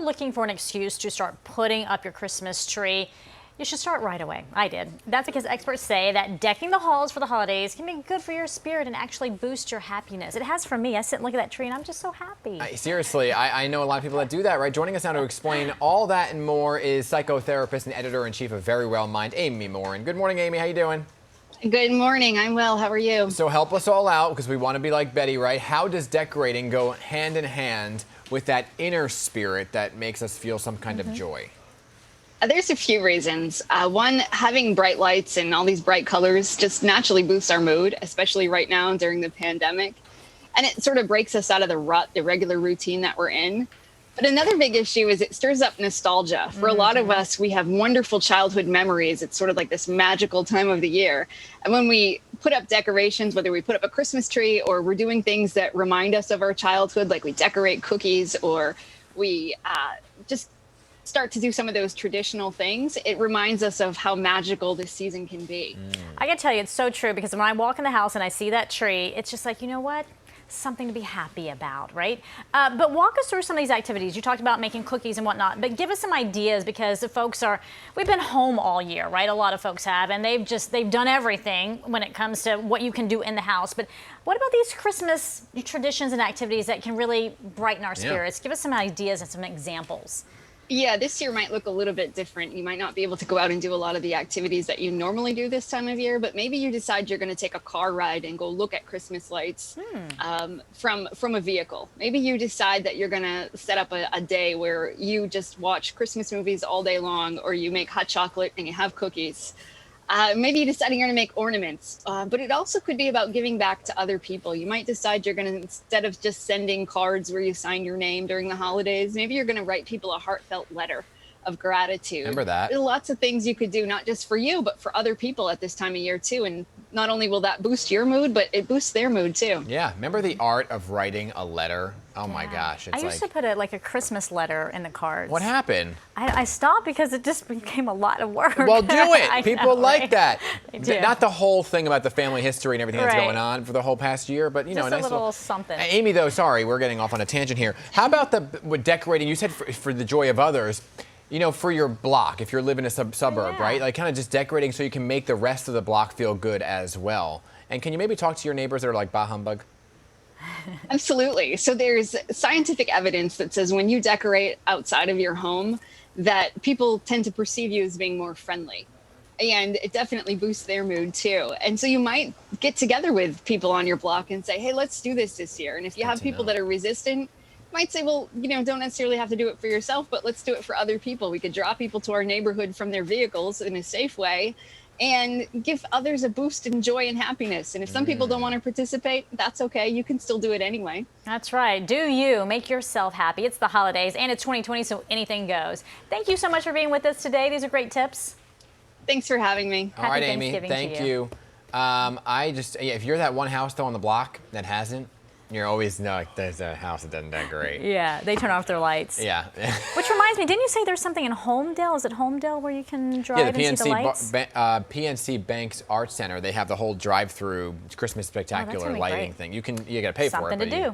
looking for an excuse to start putting up your Christmas tree, you should start right away. I did. That's because experts say that decking the halls for the holidays can be good for your spirit and actually boost your happiness. It has for me. I sit and look at that tree and I'm just so happy. Seriously, I know a lot of people that do that, right? Joining us now to explain all that and more is psychotherapist and editor-in-chief of Verywell Mind, Amy Morin. Good morning, Amy. How you doing? Good morning. I'm well. How are you? So help us all out because we want to be like Betty, right? How does decorating go hand in hand with that inner spirit that makes us feel some kind of joy? There's a few reasons. One, having bright lights and all these bright colors just naturally boosts our mood, especially right now during the pandemic. And it sort of breaks us out of the rut, the regular routine that we're in. But another big issue is it stirs up nostalgia. For a lot of us, we have wonderful childhood memories. It's sort of like this magical time of the year. And when we put up decorations, whether we put up a Christmas tree or we're doing things that remind us of our childhood, like we decorate cookies or we just start to do some of those traditional things, it reminds us of how magical this season can be. I can tell you it's so true because when I walk in the house and I see that tree, it's just like, you know what? Something to be happy about, right? But walk us through some of these activities. You talked about making cookies and whatnot, but give us some ideas because the we've been home all year, right? A lot of folks have, and they've done everything when it comes to what you can do in the house. But what about these Christmas traditions and activities that can really brighten our spirits? Give us some ideas and some examples. Yeah, this year might look a little bit different. You might not be able to go out and do a lot of the activities that you normally do this time of year, but maybe you decide you're going to take a car ride and go look at Christmas lights from a vehicle. Maybe you decide that you're going to set up a day where you just watch Christmas movies all day long, or you make hot chocolate and you have cookies. Maybe you decide you're going to make ornaments, but it also could be about giving back to other people. You might decide you're going to, instead of just sending cards where you sign your name during the holidays, maybe you're going to write people a heartfelt letter of gratitude. Remember that. There's lots of things you could do, not just for you, but for other people at this time of year too. And not only will that boost your mood, but it boosts their mood too. Yeah, remember the art of writing a letter? Oh my gosh. I used to put a Christmas letter in the cards. What happened? I stopped because it just became a lot of work. Well, do it. People like that. They do. Not the whole thing about the family history and everything that's Right. going on for the whole past year, but you know, Just a nice a little something. Amy, though, sorry, we're getting off on a tangent here. How about with decorating? You said for the joy of others. You know, for your block, if you're living in a suburb, right? Like kind of just decorating so you can make the rest of the block feel good as well. And can you maybe talk to your neighbors that are like, bah humbug? Absolutely. So there's scientific evidence that says when you decorate outside of your home, that people tend to perceive you as being more friendly. And it definitely boosts their mood too. And so you might get together with people on your block and say, hey, let's do this year. And if you have people that are resistant, might say, well, you know, don't necessarily have to do it for yourself, but let's do it for other people. We could draw people to our neighborhood from their vehicles in a safe way and give others a boost in joy and happiness. And if some people don't want to participate, that's okay. You can still do it anyway. That's right. Do you. Make yourself happy. It's the holidays and it's 2020, so anything goes. Thank you so much for being with us today. These are great tips. Thanks for having me. All right, Amy. Thank you. If you're that one house though on the block that hasn't, you're always like, there's a house that doesn't decorate. Yeah, they turn off their lights. Yeah. Which reminds me, didn't you say there's something in Homedale? Is it Homedale where you can drive and see the lights? PNC Banks Art Center. They have the whole drive-through Christmas spectacular lighting thing. You got to pay for it. Something to do.